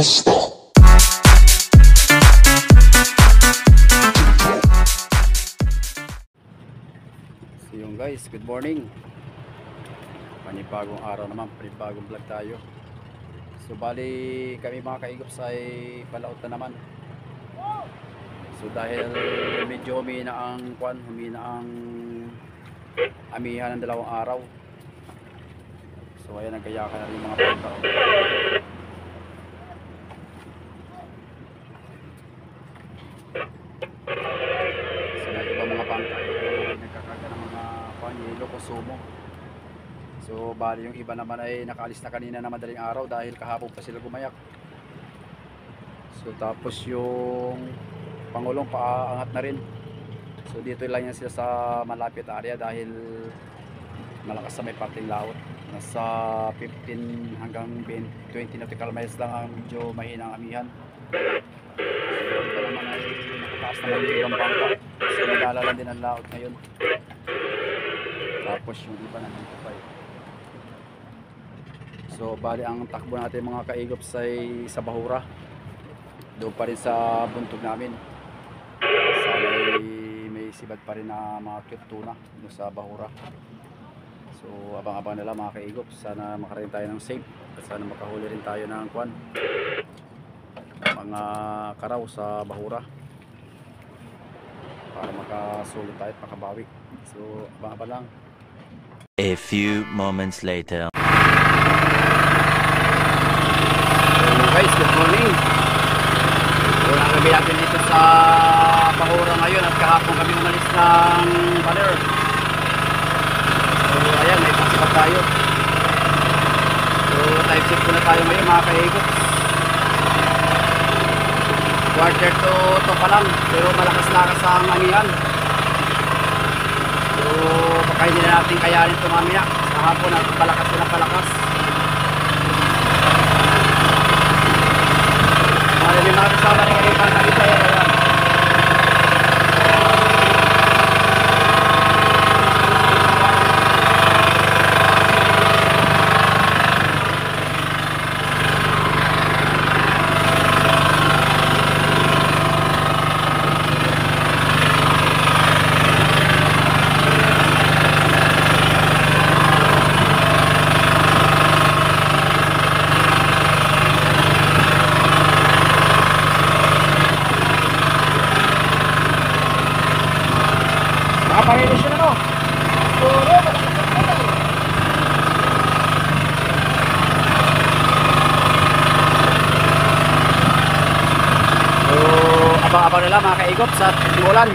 Basta. So yung guys, good morning. Panibagong araw naman, panibagong vlog tayo. So bali kami mga kaigups ay palaot na naman. So dahil medyo humina ang amihan ng 2 araw. So ayan, nagkayakan na rin yung mga bangka. So na iba mga bangka ay nagkakaga ng mga yelo o sumo. So bali yung iba naman ay nakaalis na kanina na madaling araw dahil kahapon pa sila gumayak. So tapos yung Pangulong paangat na rin. So dito lang yan sila sa malapit area dahil malakas sa may parting laot. Nasa 15 hanggang 20 nautical miles lang ang medyo mahina ang amihan. So iba naman ay nakataas naman yung ibang bangka. So nag-alala din ang laot ngayon. Tapos yung iba nandito pa eh. So bali ang takbo natin mga kaigups ay sa Bahura. Doon pa rin sa buntog namin. Sana may sibad pa rin na mga cute tuna doon sa Bahura. So abang-abang nila mga kaigups. Sana makarating tayo ng safe. At sana makahuli rin tayo ng mga karaw sa Bahura para makasulit tayo at makabawi. So abang-abang lang. A few moments later. Guys, good morning. Wala kami natin dito sa Bahura ngayon at kahapon kami umalis ng Baler. So ayan, may pasipat tayo. So time check na tayo ngayon mga kaigups. Quarter to 2 pa lang, pero malakas-lakas ang amihan. So baka hindi na natin kayanin ito mamaya. Sa hapon at palakas na palakas. May mga kasama rin kayo pang nakita yan. Nakaparelo siya na no? So abang-abang nila mga kaigups at umulan.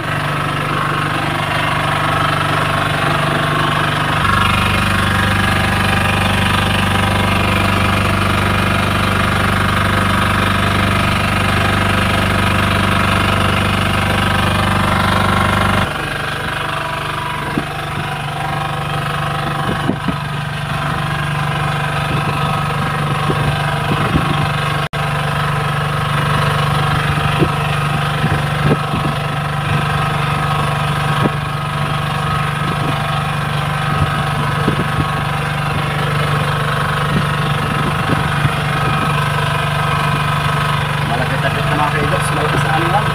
Malapit-lapit na mga kaigups, malapit sa amin lang.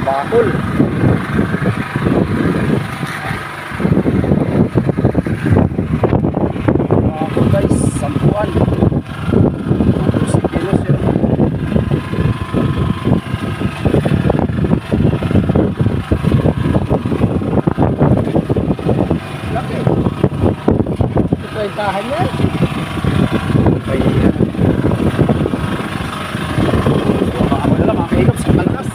Bakul. Bakul guys, 10-an. 12 kilos yun. Laki. Ito ay tahan yan. Okay yan. So baka mo na lang mga kaigups, ang malakas.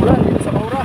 Ulan dito sa Bahura.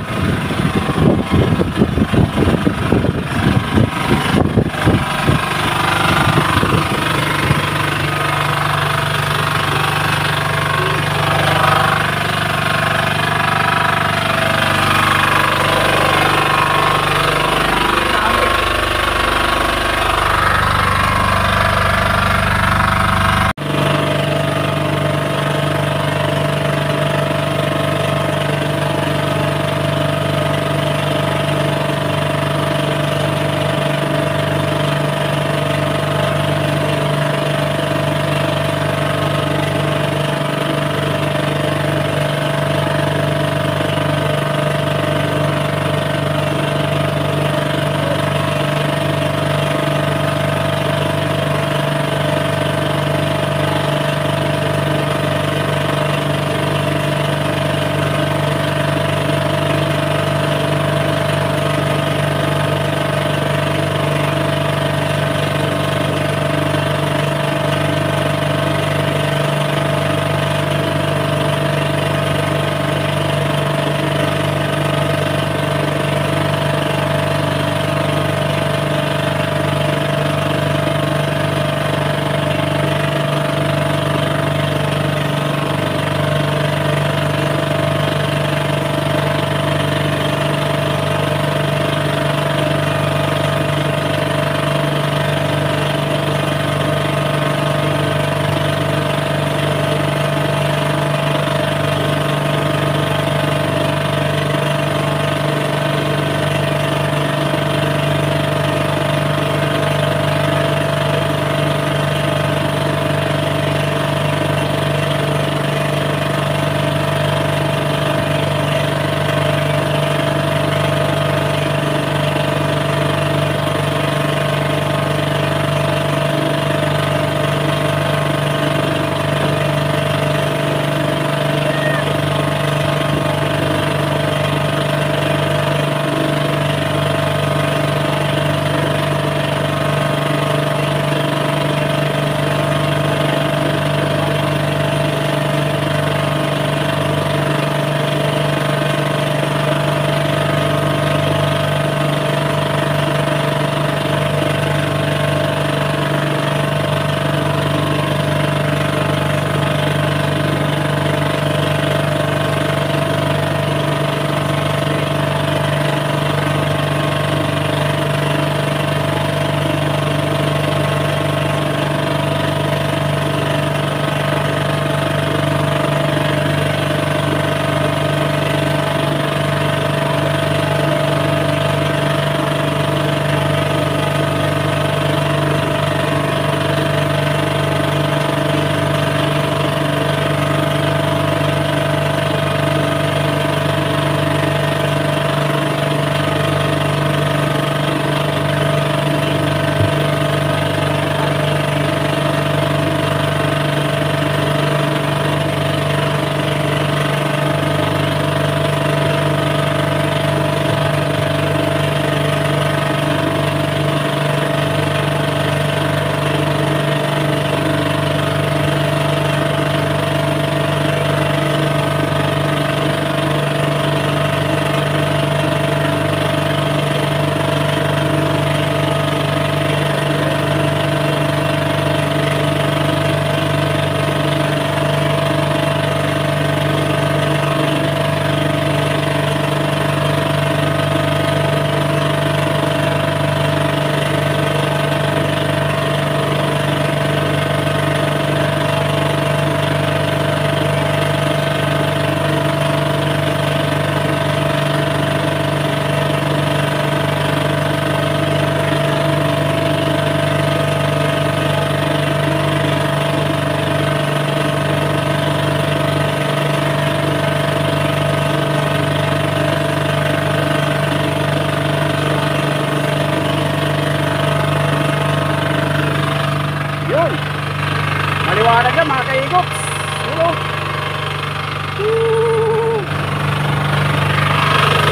Maliwanag yan mga kaigops. Hello.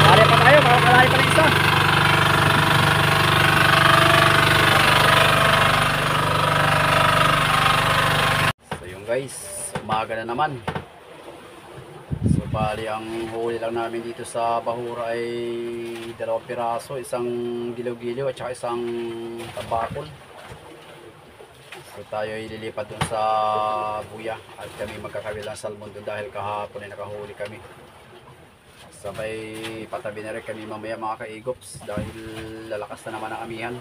Kali pa tayo, makakalali pa ng isa. So yun guys, umaga na naman. So bali ang huli lang namin dito sa Bahura ay 2 piraso, isang gilaw-gilaw at saka isang tabakol. So tayo ay lilipat dun sa Buya at kami magkakabilang salmon dun dahil kahapon ay nakahuli kami. Sabay patabi na rin kami mamaya mga kaigops dahil lalakas na naman ang amihan.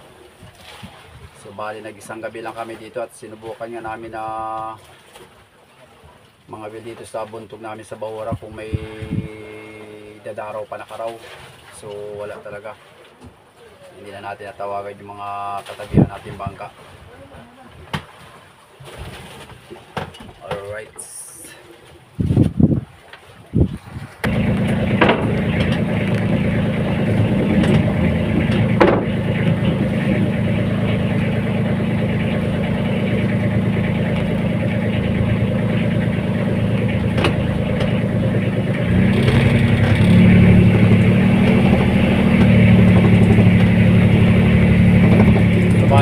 So bali nag-isang gabi lang kami dito at sinubukan nga namin na mga bil dito sa buntog namin sa Bahura kung may dadaraw pa na karaw. So wala talaga. Hindi na natin natawagan yung mga katabihan natin bangka. Alright.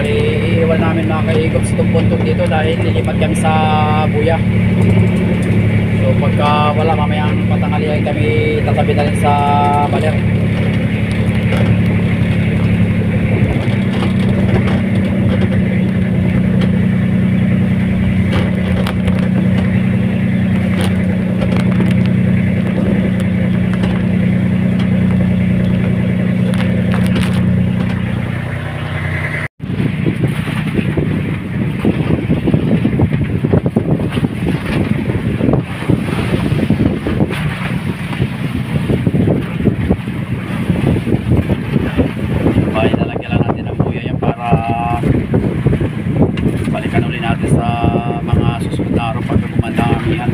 Iiwan namin mga kaigops itong buntog dito dahil lilipat kami sa Buya. So pagka wala mamayang patanghalian kami tatabi na rin sa baler. Balikan ulit natin sa mga susunod na araw pag gumanda ang amihan.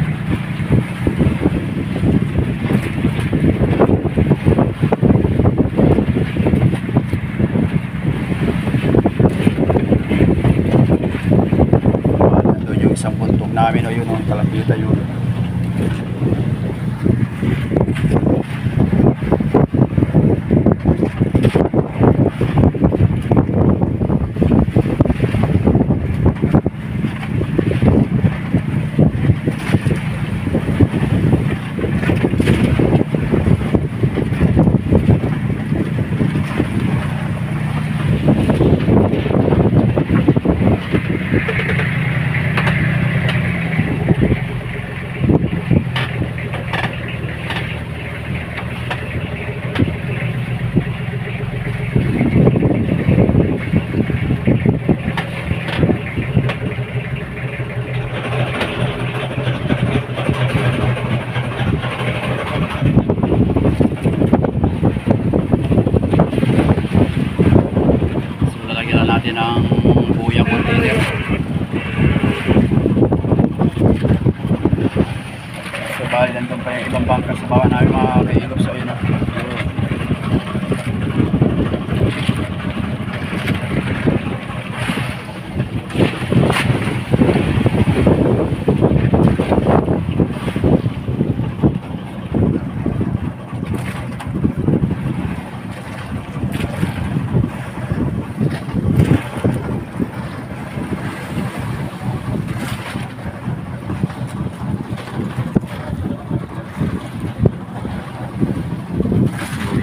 Nandun yung isang buntog namin o yun o talapita yun. Natin ang Buya container. So bali nandun pa yung ibang bangka sa bawah namin mga kaigops. So yun o.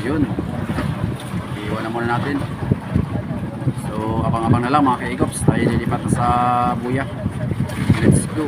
Yun, iwan na muna natin. So abang-abang na lang mga kaigops, tayo lilipat na sa Buya. Let's go.